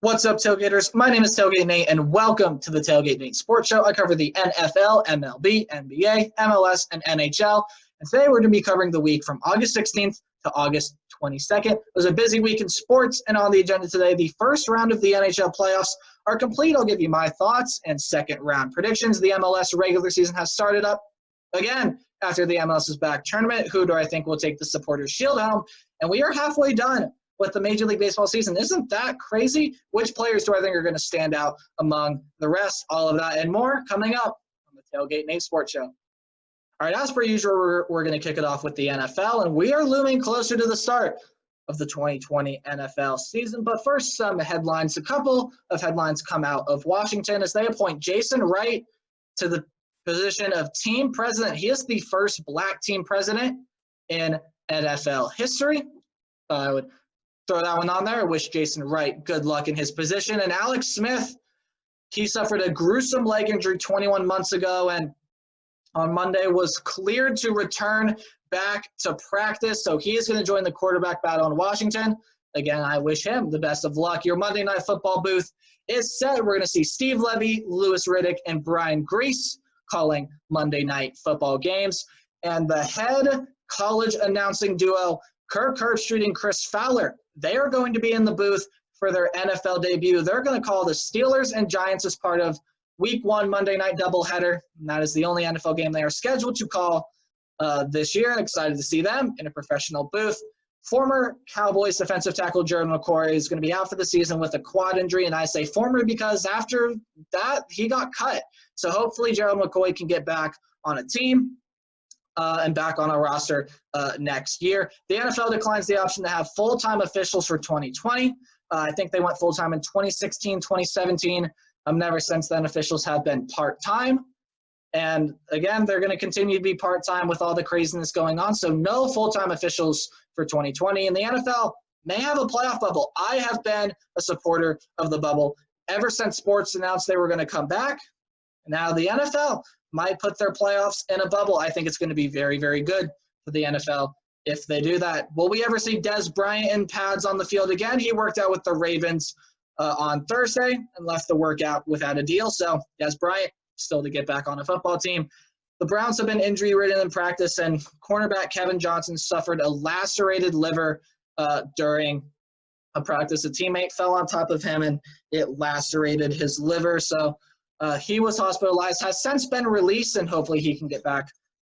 What's up, Tailgaters? My name is Tailgate Nate, and welcome to the Tailgate Nate Sports Show. I cover the NFL, MLB, NBA, MLS, and NHL. And today we're going to be covering the week from August 16th to August 22nd. It was a busy week in sports, and on the agenda today, the first round of the NHL playoffs are complete. I'll give you my thoughts and second round predictions. The MLS regular season has started up again after the MLS is back tournament. Who do I think will take the Supporters Shield home? And we are halfway done with the Major League Baseball season. Isn't that crazy? Which players do I think are going to stand out among the rest? All of that and more coming up on the Tailgate Nate Sports Show. All right, as per usual, we're going to kick it off with the NFL, and we are looming closer to the start of the 2020 NFL season. But first, some headlines. A couple of headlines come out of Washington as they appoint Jason Wright to the position of team president. He is the first black team president in NFL history. I would throw that one on there. I wish Jason Wright good luck in his position. And Alex Smith, he suffered a gruesome leg injury 21 months ago and on Monday was cleared to return back to practice. So he is going to join the quarterback battle in Washington. Again, I wish him the best of luck. Your Monday Night Football booth is set. We're going to see Steve Levy, Louis Riddick, and Brian Grease calling Monday Night Football games. And the head college announcing duo, Kirk Herbstreit and Chris Fowler, they are going to be in the booth for their NFL debut. They're going to call the Steelers and Giants as part of Week 1 Monday night doubleheader. And that is the only NFL game they are scheduled to call this year. Excited to see them in a professional booth. Former Cowboys defensive tackle Gerald McCoy is going to be out for the season with a quad injury. And I say former because after that, he got cut. So hopefully Gerald McCoy can get back on a team and back on a roster next year. The NFL declines the option to have full-time officials for 2020. I think they went full-time in 2016, 2017. Never since then, officials have been part-time. And again, they're going to continue to be part-time with all the craziness going on. So no full-time officials for 2020. And the NFL may have a playoff bubble. I have been a supporter of the bubble ever since sports announced they were going to come back. Now the NFL might put their playoffs in a bubble. I think it's going to be very, very good for the NFL if they do that. Will we ever see Des Bryant in pads on the field again? He worked out with the Ravens on Thursday and left the workout without a deal. So Des Bryant still to get back on a football team. The Browns have been injury-ridden in practice, and cornerback Kevin Johnson suffered a lacerated liver during a practice. A teammate fell on top of him, and it lacerated his liver. So he was hospitalized, has since been released, and hopefully he can get back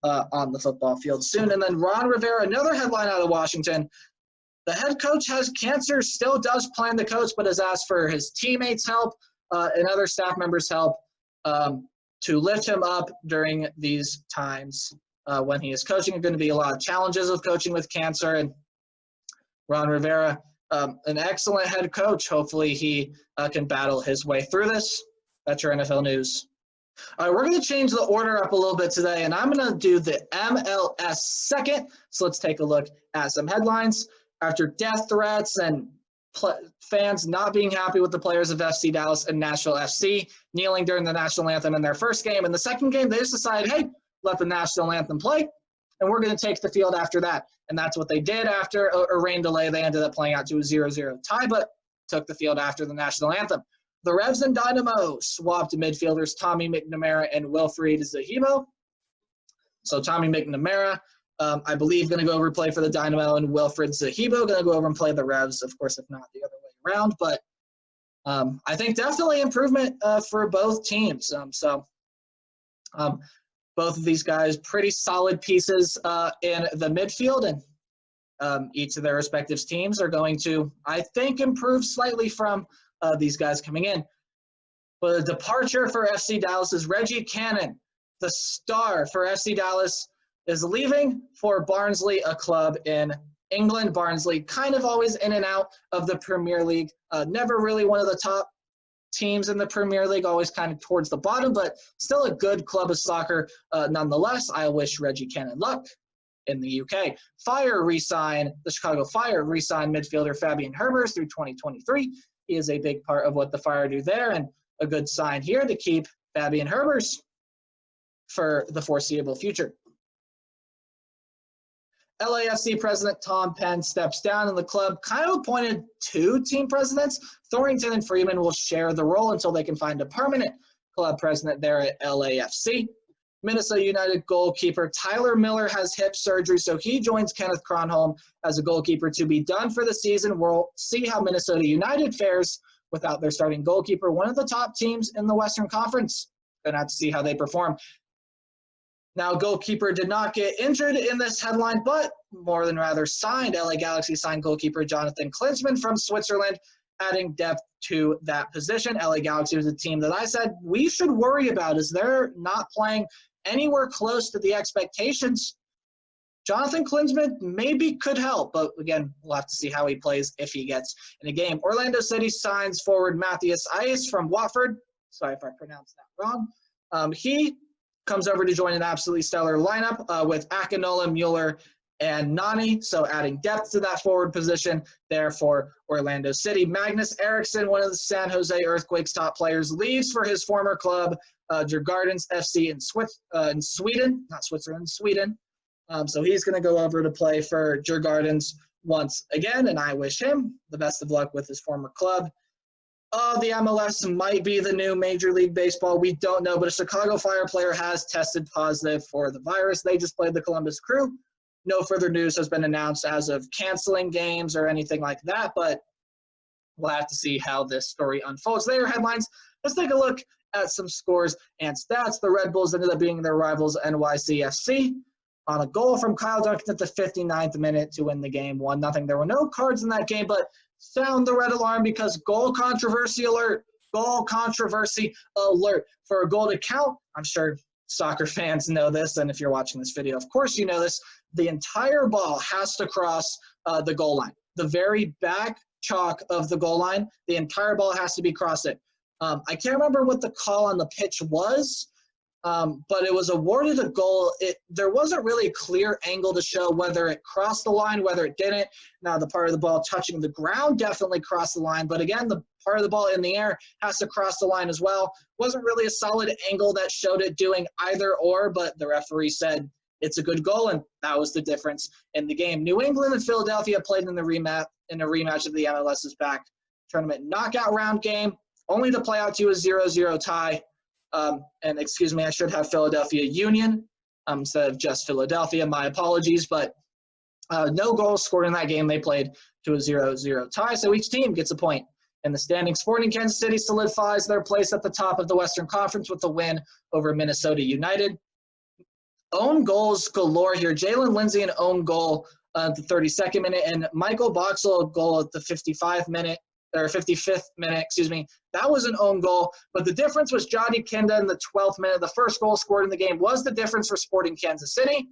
on the football field soon. And then Ron Rivera, another headline out of Washington. The head coach has cancer, still does plan to coach, but has asked for his teammates' help and other staff members' help to lift him up during these times when he is coaching. There are going to be a lot of challenges with coaching with cancer. And Ron Rivera, an excellent head coach. Hopefully he can battle his way through this. That's your NFL news. All right, we're going to change the order up a little bit today, and I'm going to do the MLS second. So let's take a look at some headlines. After death threats and fans not being happy with the players of FC Dallas and Nashville FC kneeling during the national anthem in their first game. In the second game, they just decided, hey, let the national anthem play, and we're going to take the field after that. And that's what they did after a rain delay. They ended up playing out to a 0-0 tie, but took the field after the national anthem. The Revs and Dynamo swapped midfielders Tommy McNamara and Wilfried Zahibo. So Tommy McNamara, I believe, going to go over and play for the Dynamo, and Wilfried Zahibo going to go over and play the Revs, of course, if not the other way around. But I think definitely improvement for both teams. Both of these guys, pretty solid pieces in the midfield, and each of their respective teams are going to, I think, improve slightly from these guys coming in. But a departure for FC Dallas is Reggie Cannon, the star for FC Dallas, is leaving for Barnsley, a club in England. Barnsley kind of always in and out of the Premier League. Never really one of the top teams in the Premier League, always kind of towards the bottom, but still a good club of soccer nonetheless. I wish Reggie Cannon luck in the UK. The Chicago Fire re-signed midfielder Fabian Herbers through 2023. He is a big part of what the Fire do there, and a good sign here to keep Fabian Herbers for the foreseeable future. LAFC president Tom Penn steps down, and the club kind of appointed two team presidents. Thornton and Freeman will share the role until they can find a permanent club president there at LAFC. Minnesota United goalkeeper Tyler Miller has hip surgery, so he joins Kenneth Kronholm as a goalkeeper to be done for the season. We'll see how Minnesota United fares without their starting goalkeeper, one of the top teams in the Western Conference. Going to have to see how they perform. Now, goalkeeper did not get injured in this headline, but more than rather signed. LA Galaxy signed goalkeeper Jonathan Klinsmann from Switzerland, adding depth to that position. LA Galaxy was a team that I said we should worry about as they're not playing anywhere close to the expectations. Jonathan Klinsmann maybe could help, but again, we'll have to see how he plays if he gets in a game. Orlando City signs forward Matthias Ice from Watford. Sorry if I pronounced that wrong. He comes over to join an absolutely stellar lineup with Akinola, Mueller, and Nani, so adding depth to that forward position there for Orlando City. Magnus Eriksson, one of the San Jose Earthquakes top players, leaves for his former club, Djurgårdens FC in Sweden, not Switzerland, Sweden. So he's going to go over to play for Djurgårdens once again, and I wish him the best of luck with his former club. The MLS might be the new Major League Baseball. We don't know, but a Chicago Fire player has tested positive for the virus. They just played the Columbus Crew. No further news has been announced as of canceling games or anything like that, but we'll have to see how this story unfolds. There are headlines. Let's take a look at some scores and stats. The Red Bulls ended up being their rivals NYCFC on a goal from Kyle Duncan at the 59th minute to win the game 1-0. There were no cards in that game, but sound the red alarm because goal controversy alert. Goal controversy alert. For a goal to count, I'm sure soccer fans know this, and if you're watching this video, of course you know this, the entire ball has to cross the goal line. The very back chalk of the goal line, the entire ball has to be crossed it. I can't remember what the call on the pitch was, but it was awarded a goal. There wasn't really a clear angle to show whether it crossed the line, whether it didn't. Now, the part of the ball touching the ground definitely crossed the line, but again, the part of the ball in the air has to cross the line as well. Wasn't really a solid angle that showed it doing either or, but the referee said it's a good goal, and that was the difference in the game. New England and Philadelphia played in a rematch of the MLS's back tournament knockout round game, only to play out to a 0-0 tie. And excuse me, I should have Philadelphia Union instead of just Philadelphia. My apologies, but no goals scored in that game. They played to a 0-0 tie, so each team gets a point in the standings. Sporting Kansas City solidifies their place at the top of the Western Conference with a win over Minnesota United. Own goals galore here. Jalen Lindsey an own goal at the 32nd minute, and Michael Boxall a goal at the 55th minute. Or 55th minute, excuse me. That was an own goal, but the difference was Johnny Kinda in the 12th minute. The first goal scored in the game was the difference for Sporting Kansas City.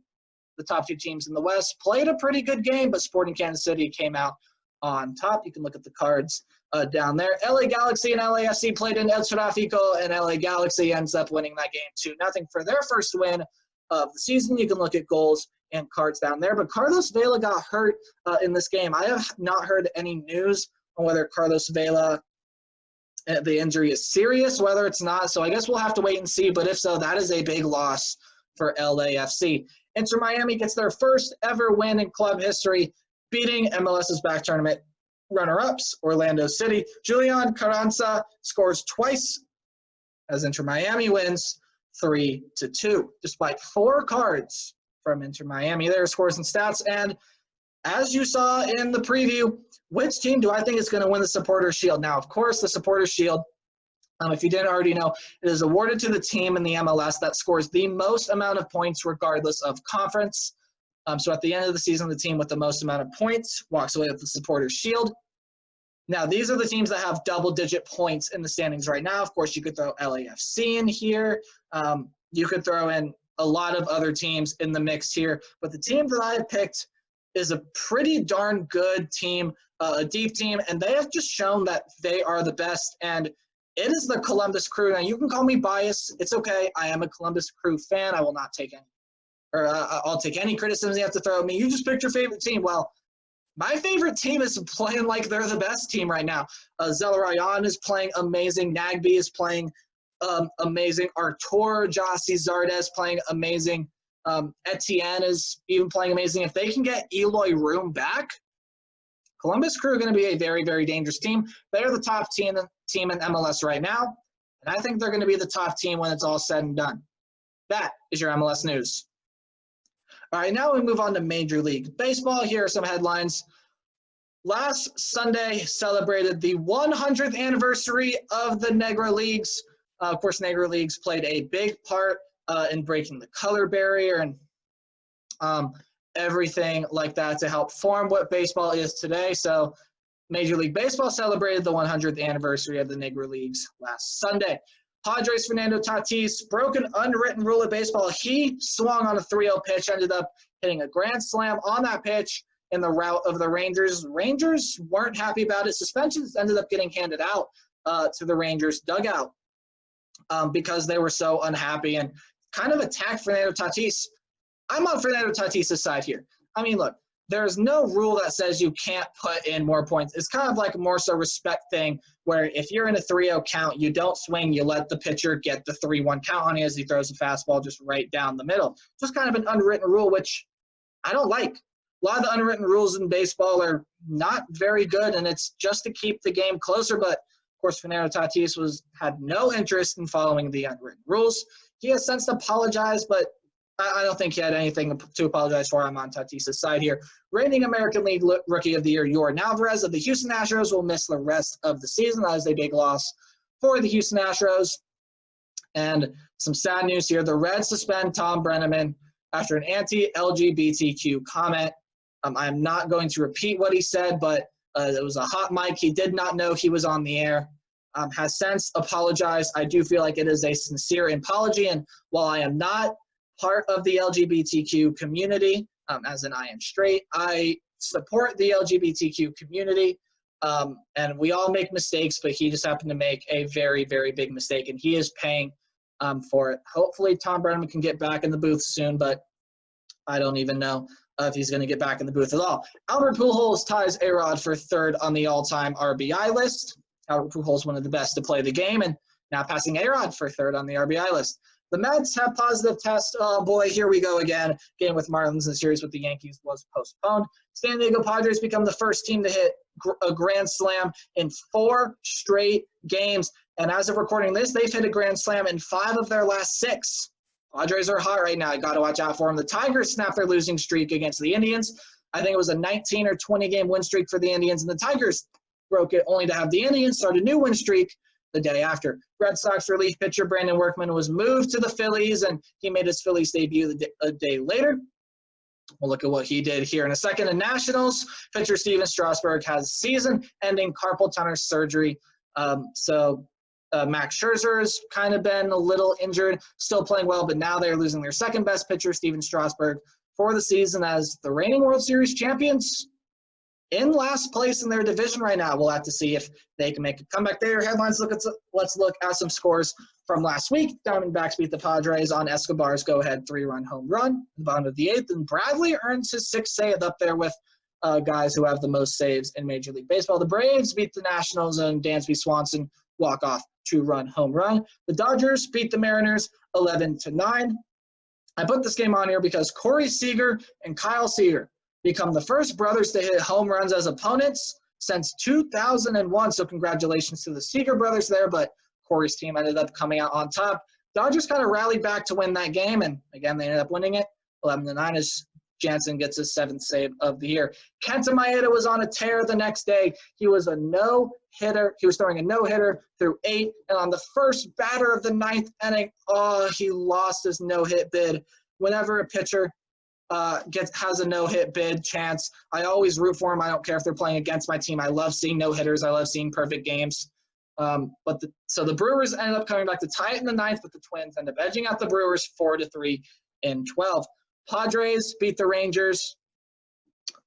The top two teams in the West played a pretty good game, but Sporting Kansas City came out on top. You can look at the cards down there. LA Galaxy and LAFC played in El Tráfico, and LA Galaxy ends up winning that game 2-0 for their first win of the season. You can look at goals and cards down there, but Carlos Vela got hurt in this game. I have not heard any news on whether Carlos Vela, the injury is serious, whether it's not. So I guess we'll have to wait and see. But if so, that is a big loss for LAFC. Inter Miami gets their first ever win in club history, beating MLS's back tournament runner-ups, Orlando City. Julian Carranza scores twice as Inter Miami wins 3-2, despite 4 cards from Inter Miami. There are scores and stats. And as you saw in the preview, which team do I think is going to win the Supporters' Shield? Now, of course, the Supporters' Shield, if you didn't already know, it is awarded to the team in the MLS that scores the most amount of points regardless of conference. So at the end of the season, the team with the most amount of points walks away with the Supporters' Shield. Now, these are the teams that have double-digit points in the standings right now. Of course, you could throw LAFC in here. You could throw in a lot of other teams in the mix here. But the team that I have picked is a pretty darn good team, a deep team, and they have just shown that they are the best, and it is the Columbus Crew. Now, you can call me biased. It's okay. I am a Columbus Crew fan. I will not take any, or I'll take any criticism you have to throw at me. You just picked your favorite team. Well, my favorite team is playing like they're the best team right now. Zelarayan is playing amazing. Nagby is playing amazing. Artur Jassi Zardes playing amazing. Etienne is even playing amazing. If they can get Eloy Room back, Columbus Crew are going to be a very, very dangerous team. They're the top team in MLS right now, and I think they're going to be the top team when it's all said and done. That is your MLS news. All right, now we move on to Major League Baseball. Here are some headlines. Last Sunday celebrated the 100th anniversary of the Negro Leagues. Of course, Negro Leagues played a big part in breaking the color barrier and everything like that to help form what baseball is today. So Major League Baseball celebrated the 100th anniversary of the Negro Leagues last Sunday. Padres' Fernando Tatis broke an unwritten rule of baseball. He swung on a 3-0 pitch, ended up hitting a grand slam on that pitch in the route of the Rangers. Rangers weren't happy about it. Suspensions ended up getting handed out to the Rangers dugout because they were so unhappy and kind of attacked Fernando Tatis. I'm on Fernando Tatis' side here. I mean, look, there's no rule that says you can't put in more points. It's kind of like a more so respect thing where if you're in a 3-0 count, you don't swing, you let the pitcher get the 3-1 count on you as he throws a fastball just right down the middle. Just kind of an unwritten rule, which I don't like. A lot of the unwritten rules in baseball are not very good, and it's just to keep the game closer. But, of course, Fernando Tatis had no interest in following the unwritten rules. He has since apologized, but I don't think he had anything to apologize for. I'm on Tatis' side here. Reigning American League Rookie of the Year, Yordan Alvarez of the Houston Astros will miss the rest of the season. That is a big loss for the Houston Astros. And some sad news here. The Reds suspend Tom Brenneman after an anti-LGBTQ comment. I'm not going to repeat what he said, but it was a hot mic. He did not know he was on the air. Has since apologized. I do feel like it is a sincere apology. And while I am not part of the LGBTQ community, as in I am straight, I support the LGBTQ community. And we all make mistakes, but he just happened to make a very, very big mistake, and he is paying for it. Hopefully Tom Brenneman can get back in the booth soon, but I don't even know if he's going to get back in the booth at all. Albert Pujols ties A-Rod for third on the all-time RBI list. Albert Pujols, one of the best to play the game, and now passing A-Rod for third on the RBI list. The Mets have positive tests. Oh, boy, here we go again. Game with Marlins and series with the Yankees was postponed. San Diego Padres become the first team to hit a grand slam in 4 straight games. And as of recording this, they've hit a grand slam in 5 of their last 6. Padres are hot right now. You got to watch out for them. The Tigers snapped their losing streak against the Indians. I think it was a 19 or 20 game win streak for the Indians, and the Tigers broke it only to have the Indians start a new win streak the day after. Red Sox relief pitcher Brandon Workman was moved to the Phillies, and he made his Phillies debut a day later. We'll look at what he did here in a second. In Nationals, pitcher Steven Strasburg has season-ending carpal tunnel surgery. Max Scherzer has kind of been a little injured, still playing well, but now they're losing their second-best pitcher, Steven Strasburg, for the season as the reigning World Series champions in last place in their division right now. We'll have to see if they can make a comeback there. Headlines, let's look at some scores from last week. Diamondbacks beat the Padres on Escobar's go-ahead 3-run home run in the bottom of the 8th, and Bradley earns his 6th save up there with guys who have the most saves in Major League Baseball. The Braves beat the Nationals and Dansby Swanson walk-off 2-run home run. The Dodgers beat the Mariners 11-9. I put this game on here because Corey Seager and Kyle Seager become the first brothers to hit home runs as opponents since 2001. So congratulations to the Seager brothers there, but Corey's team ended up coming out on top. Dodgers kind of rallied back to win that game, and again, they ended up winning it 11-9 as Jansen gets his 7th save of the year. Kenta Maeda was on a tear the next day. He was a no-hitter. He was throwing a no-hitter through 8, and on the first batter of the 9th inning, he lost his no-hit bid. Whenever a pitcher has a no-hit bid chance, I always root for him. I don't care if they're playing against my team. I love seeing no-hitters. I love seeing perfect games. So the Brewers ended up coming back to tie it in the 9th, but the Twins ended up edging out the Brewers 4-3 in 12. Padres beat the Rangers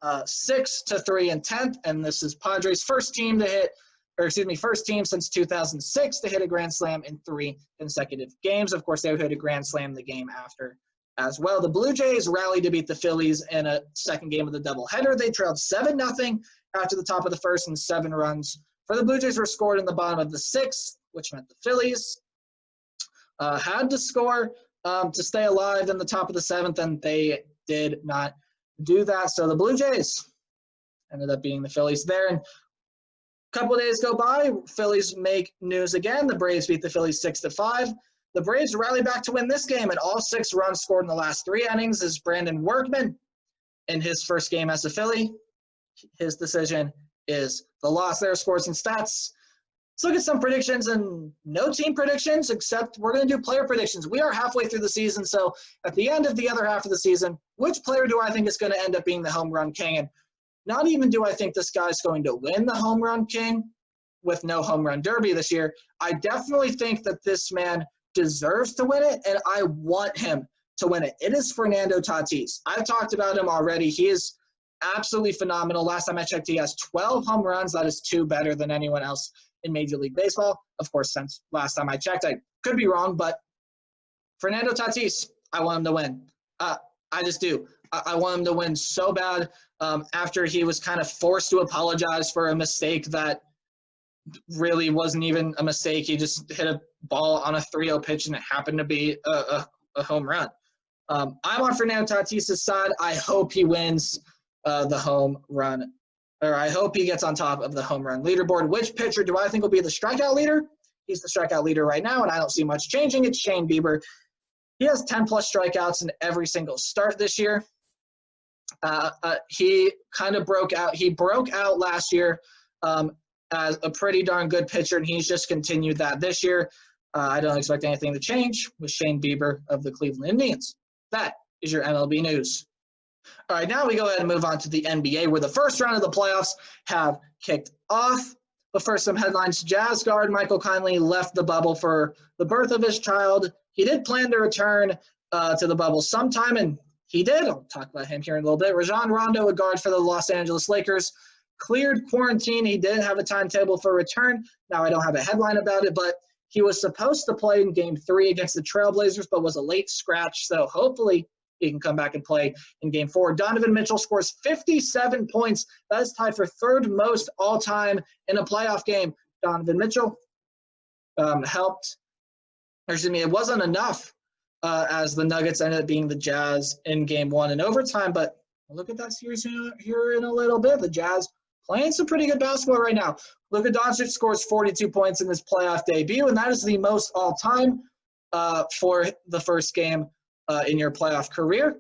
6-3 in 10th, and this is Padres' first team since 2006 to hit a grand slam in 3 consecutive games. Of course, they would hit a grand slam the game after as well. The Blue Jays rallied to beat the Phillies in a second game of the doubleheader. They trailed 7-0 after the top of the first, and 7 runs for the Blue Jays were scored in the bottom of the 6th, which meant the Phillies had to score to stay alive in the top of the 7th, and they did not do that. So the Blue Jays ended up beating the Phillies there. And a couple of days go by, Phillies make news again. The Braves beat the Phillies 6-5. The Braves rally back to win this game, and all 6 runs scored in the last 3 innings is Brandon Workman in his first game as a Philly. His decision is the loss there, scores and stats. Let's look at some predictions, and no team predictions, except we're going to do player predictions. We are halfway through the season, so at the end of the other half of the season, which player do I think is going to end up being the home run king? And not even do I think this guy's going to win the home run king with no home run derby this year. I definitely think that this man deserves to win it, and I want him to win it. It is Fernando Tatis. I've talked about him already. He is absolutely phenomenal. Last time I checked, he has 12 home runs. That is 2 better than anyone else in Major League Baseball. Of course, since last time I checked, I could be wrong, but Fernando Tatis, I want him to win. I just do. I want him to win so bad. After he was kind of forced to apologize for a mistake that really wasn't even a mistake. He just hit a ball on a 3-0 pitch, and it happened to be a home run. I'm on Fernando Tatis' side. I hope he wins the home run, or I hope he gets on top of the home run leaderboard. Which pitcher do I think will be the strikeout leader? He's the strikeout leader right now, and I don't see much changing. It's Shane Bieber. He has 10-plus strikeouts in every single start this year. He kind of broke out. He broke out last year as a pretty darn good pitcher, and he's just continued that this year. I don't expect anything to change with Shane Bieber of the Cleveland Indians. That is your MLB news. All right, now we go ahead and move on to the NBA, where the first round of the playoffs have kicked off. But first, some headlines. Jazz guard Michael Conley left the bubble for the birth of his child. He did plan to return to the bubble sometime, and he did. I'll talk about him here in a little bit. Rajon Rondo, a guard for the Los Angeles Lakers, cleared quarantine. He didn't have a timetable for return. Now, I don't have a headline about it, but he was supposed to play in Game 3 against the Trailblazers, but was a late scratch, so hopefully he can come back and play in Game 4. Donovan Mitchell scores 57 points. That is tied for 3rd most all-time in a playoff game. Donovan Mitchell helped. It wasn't enough as the Nuggets ended up being the Jazz in Game 1 in overtime, but look at that series here in a little bit. The Jazz playing some pretty good basketball right now. Luka Doncic scores 42 points in his playoff debut, and that is the most all-time for the first game in your playoff career.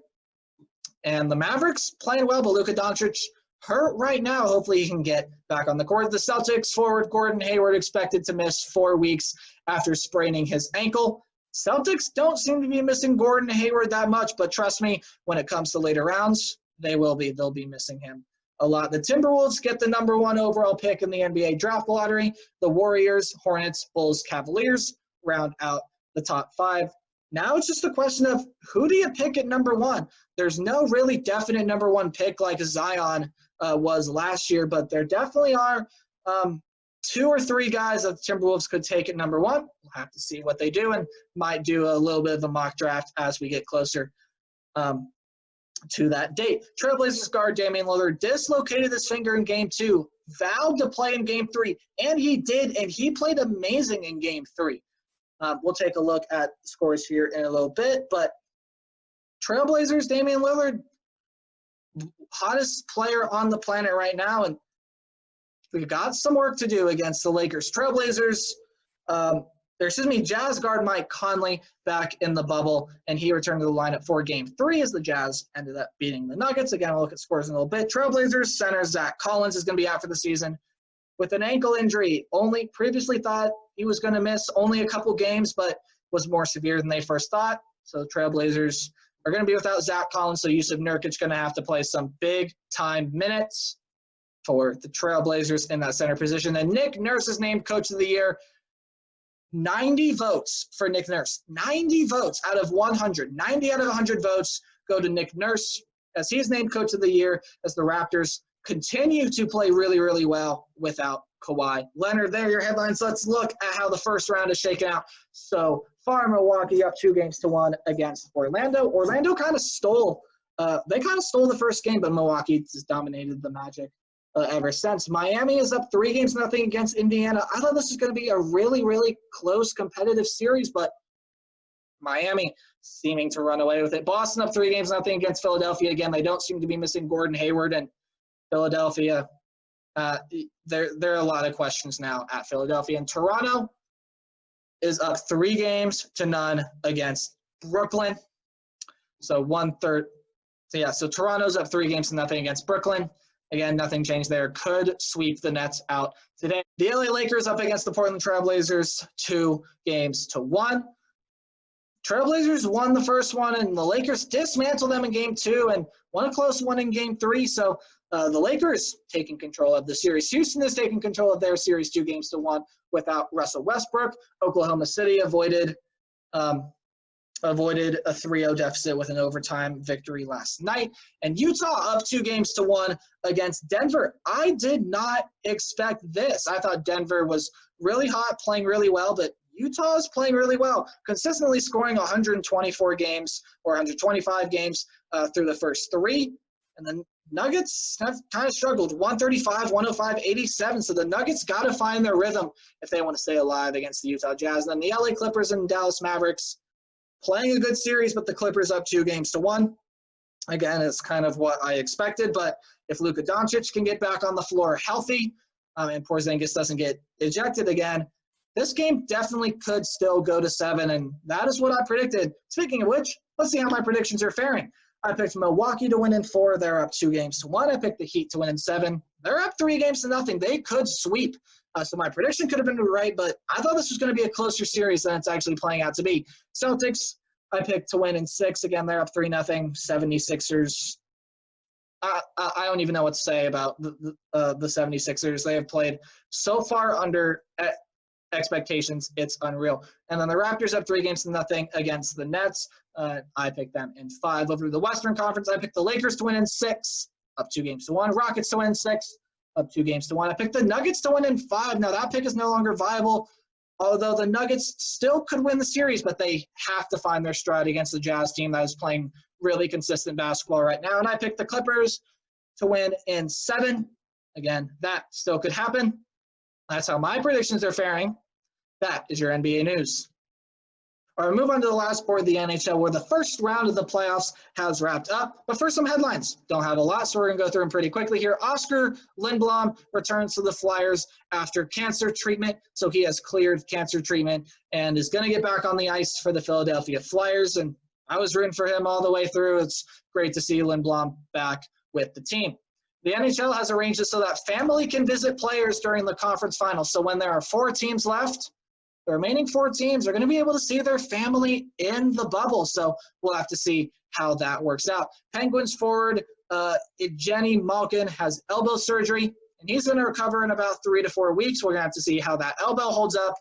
And the Mavericks playing well, but Luka Doncic hurt right now. Hopefully he can get back on the court. The Celtics forward Gordon Hayward expected to miss 4 weeks after spraining his ankle. Celtics don't seem to be missing Gordon Hayward that much, but trust me, when it comes to later rounds, they'll be missing him a lot. The Timberwolves get the number 1 overall pick in the NBA draft lottery. The Warriors, Hornets, Bulls, Cavaliers round out the top 5. Now it's just a question of who do you pick at number 1? There's no really definite number 1 pick like Zion was last year, but there definitely are 2 or 3 guys that the Timberwolves could take at number 1. We'll have to see what they do, and might do a little bit of a mock draft as we get closer to that date. Trailblazers guard Damian Lillard dislocated his finger in Game 2, vowed to play in Game 3, and he did, and he played amazing in Game 3. We'll take a look at the scores here in a little bit, but Trailblazers, Damian Lillard, hottest player on the planet right now, and we've got some work to do against the Lakers. Trailblazers, Jazz guard Mike Conley back in the bubble, and he returned to the lineup for Game 3 as the Jazz ended up beating the Nuggets. Again, we'll look at scores in a little bit. Trailblazers center Zach Collins is going to be out for the season with an ankle injury. Only previously thought he was going to miss only a couple games, but was more severe than they first thought. So the Trailblazers are going to be without Zach Collins, so Yusuf Nurkic going to have to play some big-time minutes for the Trailblazers in that center position. And Nick Nurse is named Coach of the Year. 90 votes for Nick Nurse. 90 votes out of 100. 90 out of 100 votes go to Nick Nurse as he's named Coach of the Year as the Raptors continue to play really, really well without Kawhi Leonard. There are your headlines. Let's look at how the first round is shaken out. So far, Milwaukee up 2-1 against Orlando. Orlando kind of stole the first game, but Milwaukee just dominated the Magic ever since. Miami is up 3-0 against Indiana. I thought this was going to be a really, really close competitive series, but Miami seeming to run away with it. Boston up 3-0 against Philadelphia. Again, they don't seem to be missing Gordon Hayward, and Philadelphia, there are a lot of questions now at Philadelphia. And Toronto is up 3-0 against Brooklyn. So so Toronto's up 3-0 against Brooklyn. Again, nothing changed there. Could sweep the Nets out today. The LA Lakers up against the Portland Trailblazers 2-1. Trailblazers won the first one, and the Lakers dismantled them in game 2 and won a close one in game 3. So the Lakers taking control of the series. Houston is taking control of their series 2-1 without Russell Westbrook. Oklahoma City avoided a 3-0 deficit with an overtime victory last night. And Utah up 2-1 against Denver. I did not expect this. I thought Denver was really hot, playing really well, but Utah is playing really well, consistently scoring 124 games or 125 games through the first 3. And the Nuggets have kind of struggled, 135, 105, 87. So the Nuggets got to find their rhythm if they want to stay alive against the Utah Jazz. And then the LA Clippers and Dallas Mavericks playing a good series, but the Clippers up 2-1. Again, it's kind of what I expected, but if Luka Doncic can get back on the floor healthy and Porzingis doesn't get ejected again, this game definitely could still go to 7, and that is what I predicted. Speaking of which, let's see how my predictions are faring. I picked Milwaukee to win in 4. They're up 2-1. I picked the Heat to win in 7. They're up 3-0. They could sweep. So my prediction could have been right, but I thought this was going to be a closer series than it's actually playing out to be. Celtics, I picked to win in 6. Again, they're up 3-0. 76ers. I don't even know what to say about the 76ers. They have played so far under expectations, it's unreal. And then the Raptors up 3-0 against the Nets. I picked them in 5. Over the Western Conference, I picked the Lakers to win in 6, up 2-1. Rockets to win in 6, up 2-1. I picked the Nuggets to win in 5. Now that pick is no longer viable, although the Nuggets still could win the series, but they have to find their stride against the Jazz team that is playing really consistent basketball right now. And I picked the Clippers to win in 7. Again, that still could happen. That's how my predictions are faring. That is your NBA news. All right, move on to the last sport of the NHL, where the first round of the playoffs has wrapped up. But first, some headlines. Don't have a lot, so we're going to go through them pretty quickly here. Oscar Lindblom returns to the Flyers after cancer treatment. So he has cleared cancer treatment and is going to get back on the ice for the Philadelphia Flyers. And I was rooting for him all the way through. It's great to see Lindblom back with the team. The NHL has arranged it so that family can visit players during the conference finals. So when there are 4 teams left, the remaining 4 teams are going to be able to see their family in the bubble. So we'll have to see how that works out. Penguins forward Evgeny Malkin has elbow surgery, and he's going to recover in about 3 to 4 weeks. We're going to have to see how that elbow holds up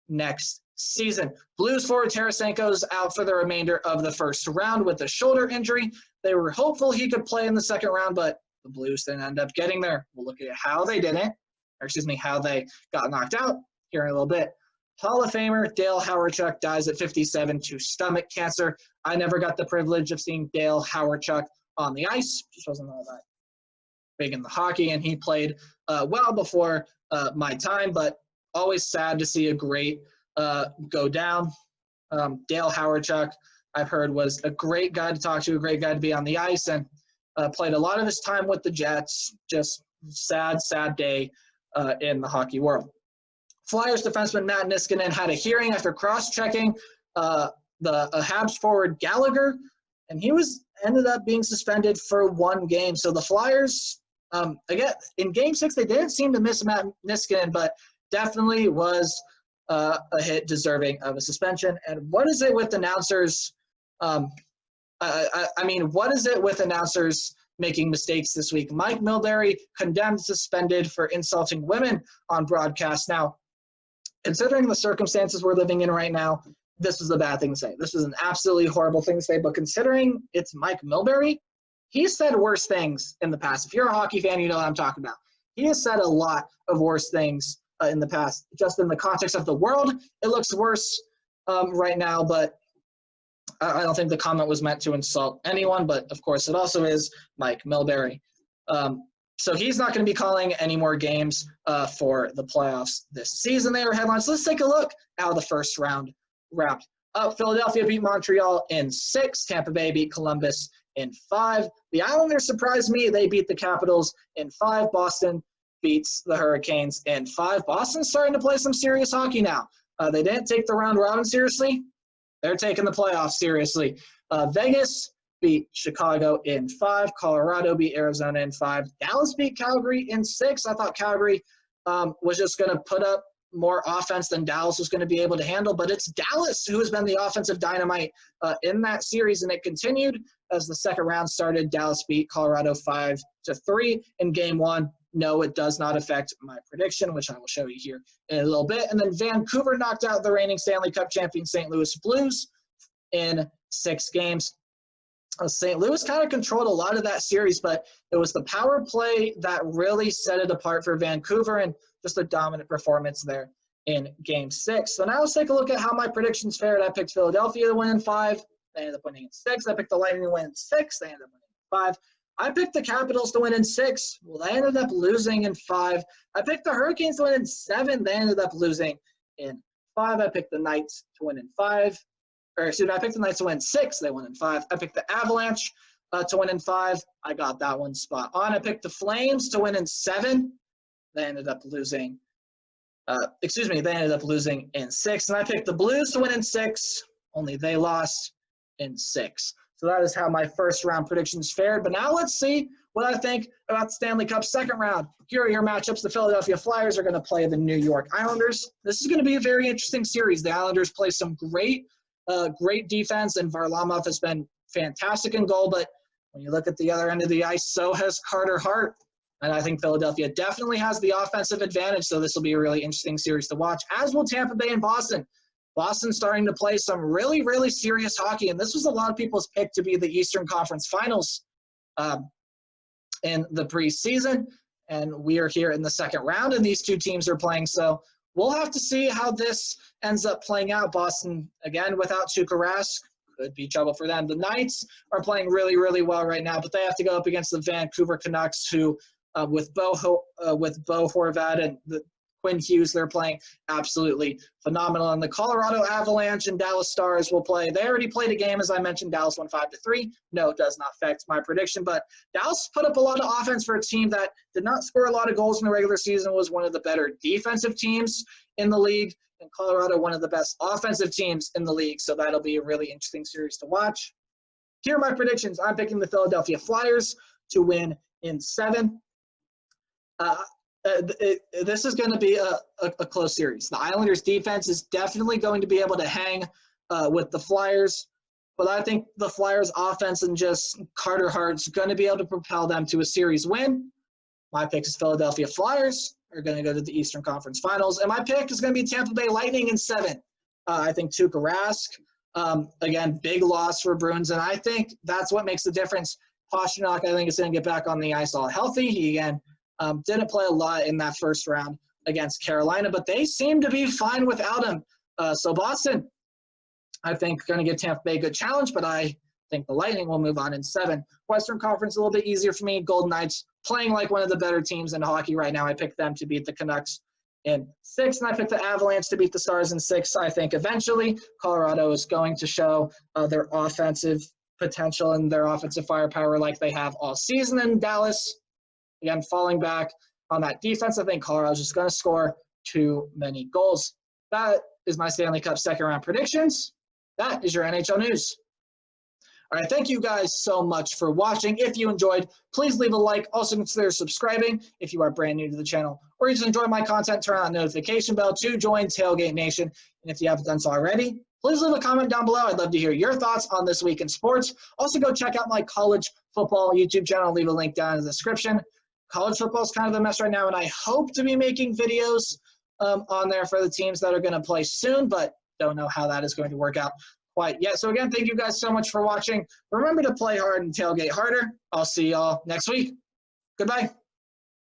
next season. Blues forward Tarasenko's out for the remainder of the first round with a shoulder injury. They were hopeful he could play in the second round, but the Blues didn't end up getting there. We'll look at how they didn't, how they got knocked out here in a little bit. Hall of Famer Dale Hawerchuk dies at 57 to stomach cancer. I never got the privilege of seeing Dale Hawerchuk on the ice. Just wasn't all that big in the hockey, and he played well before my time, but always sad to see a great go down. Dale Hawerchuk, I've heard, was a great guy to talk to, a great guy to be on the ice, and played a lot of his time with the Jets. Just sad day in the hockey world. Flyers defenseman Matt Niskanen had a hearing after cross-checking the Habs forward Gallagher, and he ended up being suspended for 1 game. So the Flyers, again, in Game 6, they didn't seem to miss Matt Niskanen, but definitely was a hit deserving of a suspension. And what is it with announcers? What is it with announcers making mistakes this week? Mike Milbury condemned, suspended for insulting women on broadcast. Now, considering the circumstances we're living in right now, this was a bad thing to say. This was an absolutely horrible thing to say, but considering it's Mike Milbury, he's said worse things in the past. If you're a hockey fan, you know what I'm talking about. He has said a lot of worse things in the past. Just in the context of the world, it looks worse right now, but I don't think the comment was meant to insult anyone, but of course it also is Mike Milbury. So he's not going to be calling any more games for the playoffs this season. They are headlines. Let's take a look at how the first round wrapped. Philadelphia beat Montreal in 6. Tampa Bay beat Columbus in 5. The Islanders surprised me. They beat the Capitals in 5. Boston beats the Hurricanes in 5. Boston's starting to play some serious hockey now. They didn't take the round robin seriously. They're taking the playoffs seriously. Vegas beat Chicago in 5. Colorado beat Arizona in 5. Dallas beat Calgary in 6. I thought Calgary was just going to put up more offense than Dallas was going to be able to handle, but it's Dallas who has been the offensive dynamite in that series, and it continued as the second round started. Dallas beat Colorado 5-3 in game 1. No, it does not affect my prediction, which I will show you here in a little bit. And then Vancouver knocked out the reigning Stanley Cup champion St. Louis Blues in 6 games. St. Louis kind of controlled a lot of that series, but it was the power play that really set it apart for Vancouver and just a dominant performance there in Game 6. So now let's take a look at how my predictions fared. I picked Philadelphia to win in 5. They ended up winning in 6. I picked the Lightning to win in 6. They ended up winning in 5. I picked the Capitals to win in 6. Well, they ended up losing in 5. I picked the Hurricanes to win in 7. They ended up losing in 5. I picked the Knights to win in 5. I picked the Knights to win 6. They won in 5. I picked the Avalanche to win in 5. I got that one spot on. I picked the Flames to win in 7. They ended up losing. They ended up losing in 6. And I picked the Blues to win in 6. Only they lost in 6. So that is how my first round predictions fared. But now let's see what I think about the Stanley Cup second round. Here are your matchups. The Philadelphia Flyers are going to play the New York Islanders. This is going to be a very interesting series. The Islanders play some great defense, and Varlamov has been fantastic in goal. But when you look at the other end of the ice, so has Carter Hart. And I think Philadelphia definitely has the offensive advantage, so this will be a really interesting series to watch, as will Tampa Bay and Boston. Boston starting to play some really, really serious hockey, and this was a lot of people's pick to be the Eastern Conference Finals in the preseason, and we are here in the second round, and these two teams are playing, so we'll have to see how this ends up playing out. Boston, again, without Tuukka Rask, could be trouble for them. The Knights are playing really, really well right now, but they have to go up against the Vancouver Canucks, who with Bo Horvat and the Quinn Hughes, they're playing absolutely phenomenal. And the Colorado Avalanche and Dallas Stars will play. They already played a game, as I mentioned. Dallas won 5-3. No, it does not affect my prediction. But Dallas put up a lot of offense for a team that did not score a lot of goals in the regular season, was one of the better defensive teams in the league. And Colorado, one of the best offensive teams in the league. So that'll be a really interesting series to watch. Here are my predictions. I'm picking the Philadelphia Flyers to win in 7. This is going to be a close series. The Islanders' defense is definitely going to be able to hang with the Flyers, but I think the Flyers' offense and just Carter Hart's going to be able to propel them to a series win. My pick is Philadelphia Flyers are going to go to the Eastern Conference Finals, and my pick is going to be Tampa Bay Lightning in 7. I think Tuukka Rask, again, big loss for Bruins, and I think that's what makes the difference. Pastrnak, I think, is going to get back on the ice all healthy. He, again, didn't play a lot in that first round against Carolina, but they seem to be fine without him. So Boston, I think, going to give Tampa Bay a good challenge, but I think the Lightning will move on in 7. Western Conference, a little bit easier for me. Golden Knights playing like one of the better teams in hockey right now. I picked them to beat the Canucks in 6, and I picked the Avalanche to beat the Stars in 6. I think eventually Colorado is going to show their offensive potential and their offensive firepower like they have all season. In Dallas, again, falling back on that defense, I think Colorado's just going to score too many goals. That is my Stanley Cup second round predictions. That is your NHL news. All right, thank you guys so much for watching. If you enjoyed, please leave a like. Also consider subscribing if you are brand new to the channel, or you just enjoy my content, turn on the notification bell to join Tailgate Nation. And if you haven't done so already, please leave a comment down below. I'd love to hear your thoughts on this week in sports. Also, go check out my college football YouTube channel. I'll leave a link down in the description. College football is kind of a mess right now, and I hope to be making videos on there for the teams that are going to play soon, but don't know how that is going to work out quite yet. So again, thank you guys so much for watching. Remember to play hard and tailgate harder. I'll see y'all next week. Goodbye.